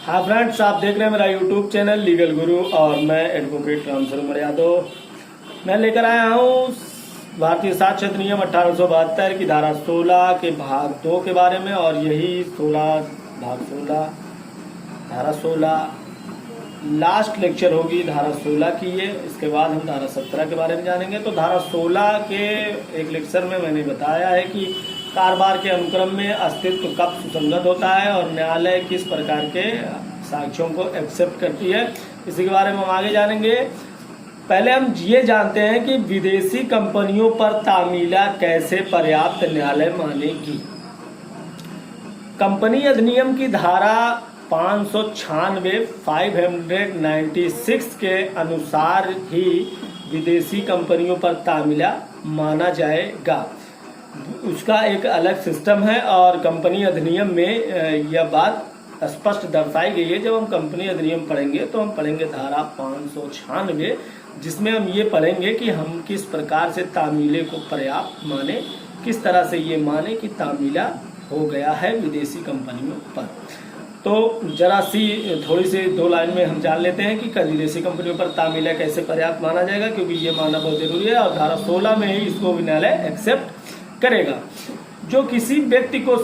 हाँ फ्रेंड्स, आप देख रहे हैं मेरा यूट्यूब चैनल लीगल गुरु और मैं एडवोकेट रामशरण यादव। मैं लेकर आया हूँ भारतीय साक्ष्य अधिनियम 1872 की धारा 16 के भाग 2 के बारे में। और यही 16 भाग 16 धारा 16 लास्ट लेक्चर होगी धारा 16 की ये। इसके बाद हम धारा 17 के बारे में जानेंगे। तो धारा 16 के एक लेक्चर में मैंने बताया है कि कारोबार के अनुक्रम में अस्तित्व कब सुसंगत होता है और न्यायालय किस प्रकार के साक्ष्यों को एक्सेप्ट करती है, इसी के बारे में हम आगे जानेंगे। पहले हम ये जानते हैं कि विदेशी कंपनियों पर तामीला कैसे पर्याप्त न्यायालय मानेगी। कंपनी अधिनियम की धारा 596 के अनुसार ही विदेशी कंपनियों पर तामीला माना जाएगा। उसका एक अलग सिस्टम है और कंपनी अधिनियम में यह बात स्पष्ट दर्शाई गई है। जब हम कंपनी अधिनियम पढ़ेंगे तो हम पढ़ेंगे धारा 596, जिसमें हम ये पढ़ेंगे कि हम किस प्रकार से तामीले को पर्याप्त माने, किस तरह से ये माने कि तामीला हो गया है विदेशी कंपनियों पर। तो जरा सी थोड़ी सी 2 लाइन में हम जान लेते हैं कि विदेशी कंपनियों पर तामीला कैसे पर्याप्त माना जाएगा, क्योंकि ये मानना बहुत जरूरी है और धारा 16 में ही इसको न्यायालय एक्सेप्ट करेगा। जो किसी व्यक्ति को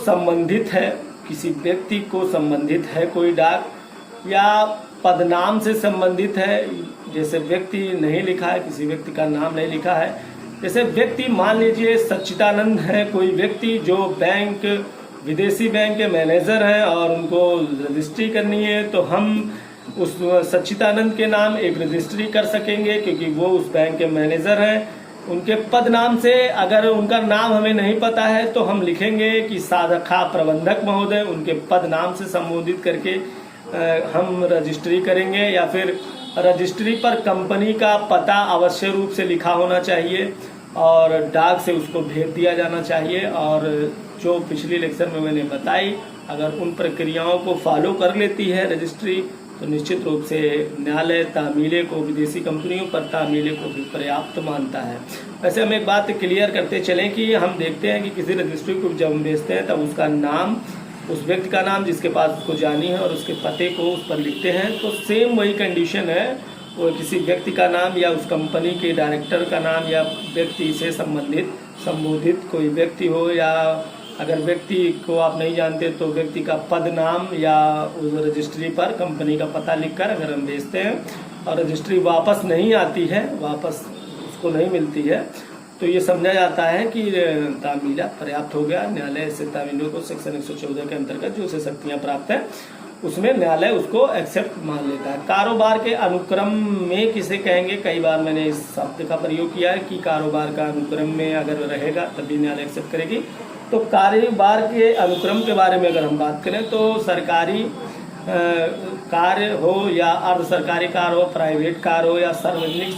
संबंधित है कोई डाक या पदनाम से संबंधित है, जैसे व्यक्ति नहीं लिखा है, किसी व्यक्ति का नाम नहीं लिखा है, जैसे व्यक्ति मान लीजिए सच्चिदानंद है कोई व्यक्ति जो विदेशी बैंक के मैनेजर हैं और उनको रजिस्ट्री करनी है, तो हम उस सच्चिदानंद के नाम एक रजिस्ट्री कर सकेंगे क्योंकि वो उस बैंक के मैनेजर हैं। उनके पद नाम से अगर उनका नाम हमें नहीं पता है तो हम लिखेंगे कि शाखा प्रबंधक महोदय, उनके पद नाम से संबोधित करके हम रजिस्ट्री करेंगे। या फिर रजिस्ट्री पर कंपनी का पता अवश्य रूप से लिखा होना चाहिए और डाक से उसको भेज दिया जाना चाहिए। और जो पिछली लेक्चर में मैंने बताई, अगर उन प्रक्रियाओं को फॉलो कर लेती है रजिस्ट्री तो निश्चित रूप से न्यायालय तामीले को, विदेशी कंपनियों पर तामीले को भी पर्याप्त मानता है। वैसे हम एक बात क्लियर करते चलें कि हम देखते हैं कि किसी रजिस्ट्री को जब हम भेजते हैं तब उसका नाम, उस व्यक्ति का नाम जिसके पास उसको जानी है और उसके पते को उस पर लिखते हैं, तो सेम वही कंडीशन है। वो किसी व्यक्ति का नाम या उस कंपनी के डायरेक्टर का नाम या व्यक्ति से संबोधित कोई व्यक्ति हो, या अगर व्यक्ति को आप नहीं जानते तो व्यक्ति का पद नाम या उस रजिस्ट्री पर कंपनी का पता लिखकर अगर हम भेजते हैं और रजिस्ट्री वापस नहीं आती है, वापस उसको नहीं मिलती है, तो ये समझा जाता है कि तामीला पर्याप्त हो गया। न्यायालय से तामीलों को सेक्शन 114 के अंतर्गत जो उसे शक्तियाँ प्राप्त है उसमें न्यायालय उसको एक्सेप्ट मान लेता है। कारोबार के अनुक्रम में किसे कहेंगे, कई बार मैंने इस शब्द का प्रयोग किया है कि कारोबार का अनुक्रम में अगर रहेगा तभी न्यायालय एक्सेप्ट करेगी। तो कारोबार के अनुक्रम के बारे में अगर हम बात करें तो सरकारी कार्य हो या अर्ध सरकारी कार्य हो, प्राइवेट कार्य हो या सार्वजनिक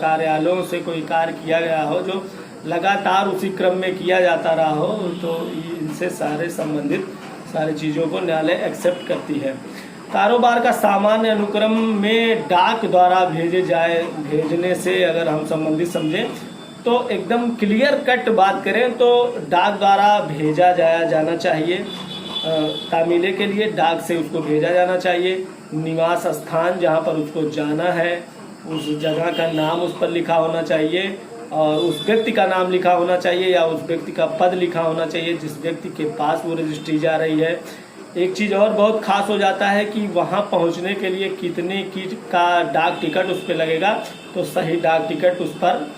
कार्यालयों से कोई कार्य किया गया हो जो लगातार उसी क्रम में किया जाता रहा हो, तो इनसे संबंधित सारी चीज़ों को न्यायालय एक्सेप्ट करती है। कारोबार का सामान्य अनुक्रम में डाक द्वारा भेजने से अगर हम संबंधित समझें तो एकदम क्लियर कट बात करें तो डाक द्वारा भेजा जाना चाहिए। तामीले के लिए डाक से उसको भेजा जाना चाहिए। निवास स्थान जहाँ पर उसको जाना है उस जगह का नाम उस पर लिखा होना चाहिए और उस व्यक्ति का नाम लिखा होना चाहिए या उस व्यक्ति का पद लिखा होना चाहिए जिस व्यक्ति के पास वो रजिस्ट्री जा रही है। एक चीज़ और बहुत खास हो जाता है कि वहाँ पहुँचने के लिए कितने का डाक टिकट उस पर लगेगा, तो सही डाक टिकट उस पर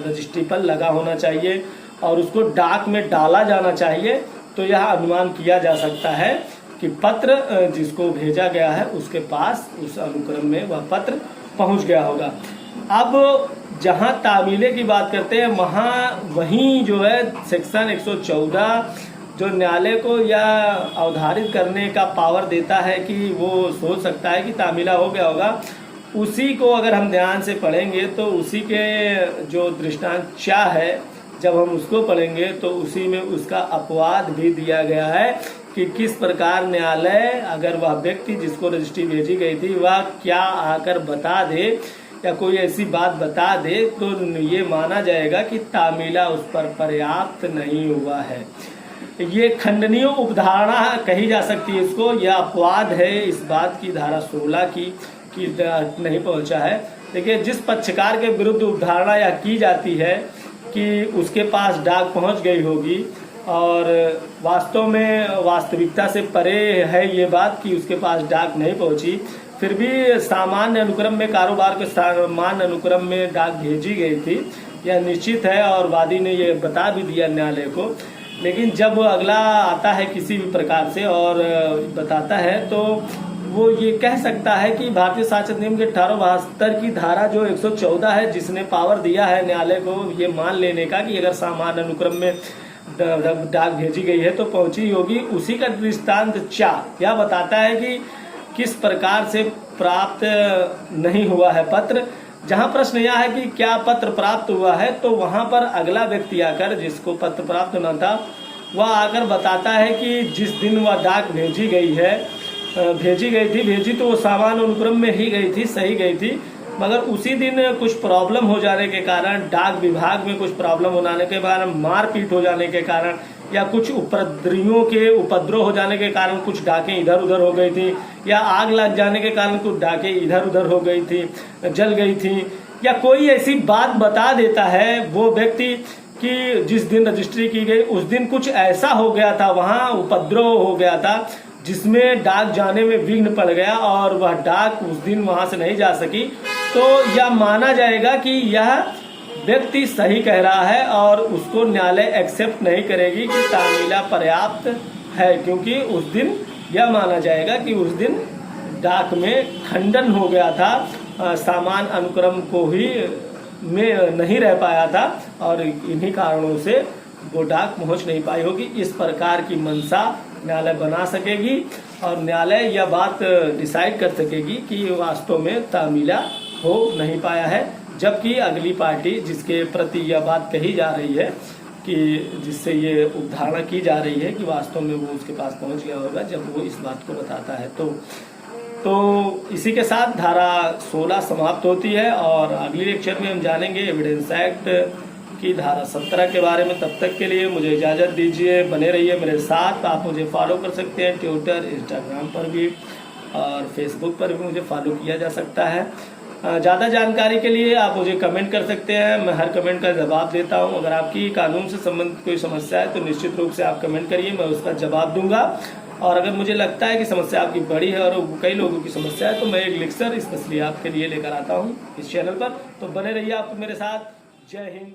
रजिस्ट्री पर लगा होना चाहिए और उसको डाक में डाला जाना चाहिए। तो यह अनुमान किया जा सकता है कि पत्र जिसको भेजा गया है उसके पास उस अनुक्रम में वह पत्र पहुँच गया होगा। अब जहाँ तामीले की बात करते हैं वहीं जो है सेक्शन 114 जो न्यायालय को या अवधारित करने का पावर देता है कि वो सोच सकता है कि तामीला हो गया होगा, उसी को अगर हम ध्यान से पढ़ेंगे तो उसी के जो दृष्टांत क्या है जब हम उसको पढ़ेंगे तो उसी में उसका अपवाद भी दिया गया है कि किस प्रकार न्यायालय अगर वह व्यक्ति जिसको रजिस्ट्री भेजी गई थी वह क्या आकर बता दे या कोई ऐसी बात बता दे तो ये माना जाएगा कि तामीला उस पर पर्याप्त नहीं हुआ है। ये खंडनीय उपधारणा कही जा सकती है इसको, यह अपवाद है इस बात की धारा 16 की नहीं पहुंचा है। देखिए, जिस पक्षकार के विरुद्ध उपधारणा यह की जाती है कि उसके पास डाक पहुंच गई होगी और वास्तव में वास्तविकता से परे है ये बात कि उसके पास डाक नहीं पहुंची, फिर भी सामान्य अनुक्रम में कारोबार के सामान्य अनुक्रम में डाक भेजी गई थी, यह निश्चित है और वादी ने ये बता भी दिया न्यायालय को। लेकिन जब अगला आता है किसी भी प्रकार से और बताता है तो वो ये कह सकता है कि भारतीय साक्ष्य नियम के 1872 की धारा जो 114 है, जिसने पावर दिया है न्यायालय को ये मान लेने का कि अगर सामान्य अनुक्रम में डाक भेजी गई है तो पहुंची होगी, उसी का दृष्टांत 4 यह बताता है कि किस प्रकार से प्राप्त नहीं हुआ है पत्र। जहां प्रश्न यह है कि क्या पत्र प्राप्त हुआ है, तो वहां पर अगला व्यक्ति आकर, जिसको पत्र प्राप्त न था, वह आकर बताता है कि जिस दिन वह डाक भेजी भेजी तो वो सामान्य अनुक्रम में ही गई थी, सही गई थी, मगर उसी दिन कुछ प्रॉब्लम हो जाने के कारण, डाक विभाग में कुछ प्रॉब्लम होने के कारण, मारपीट हो जाने के कारण या कुछ उपद्रवियों के उपद्रव हो जाने के कारण कुछ डाकें इधर उधर हो गई थी, या आग लग जाने के कारण कुछ डाकें इधर उधर हो गई थी, जल गई थी, या कोई ऐसी बात बता देता है वो व्यक्ति कि जिस दिन रजिस्ट्री की गई उस दिन कुछ ऐसा हो गया था, वहां उपद्रव हो गया था जिसमें डाक जाने में विघ्न पड़ गया और वह डाक उस दिन वहां से नहीं जा सकी, तो यह माना जाएगा कि यह व्यक्ति सही कह रहा है और उसको न्यायालय एक्सेप्ट नहीं करेगी कि तामीला पर्याप्त है, क्योंकि उस दिन यह माना जाएगा कि उस दिन डाक में खंडन हो गया था, सामान्य अनुक्रम को ही में नहीं रह पाया था और इन्हीं कारणों से वो डाक पहुंच नहीं पाई होगी। इस प्रकार की मंशा न्यायालय बना सकेगी और न्यायालय यह बात डिसाइड कर सकेगी कि वास्तव में तामीला हो नहीं पाया है, जबकि अगली पार्टी जिसके प्रति यह बात कही जा रही है कि जिससे ये उपधारणा की जा रही है कि वास्तव में वो उसके पास पहुंच गया होगा, जब वो इस बात को बताता है तो इसी के साथ धारा 16 समाप्त होती है और अगली लेक्चर में हम जानेंगे एविडेंस एक्ट की धारा 17 के बारे में। तब तक के लिए मुझे इजाज़त दीजिए, बने रहिए मेरे साथ। आप मुझे फॉलो कर सकते हैं ट्विटर, इंस्टाग्राम पर भी और फेसबुक पर भी मुझे फॉलो किया जा सकता है। ज़्यादा जानकारी के लिए आप मुझे कमेंट कर सकते हैं, मैं हर कमेंट का जवाब देता हूं। अगर आपकी कानून से संबंधित कोई समस्या है तो निश्चित रूप से आप कमेंट करिए, मैं उसका जवाब दूंगा। और अगर मुझे लगता है कि समस्या आपकी बड़ी है और कई लोगों की समस्या है तो मैं एक लेक्चर स्पेशली आपके लिए लेकर आता हूं इस चैनल पर। तो बने रहिए आप मेरे साथ। जय हिंद।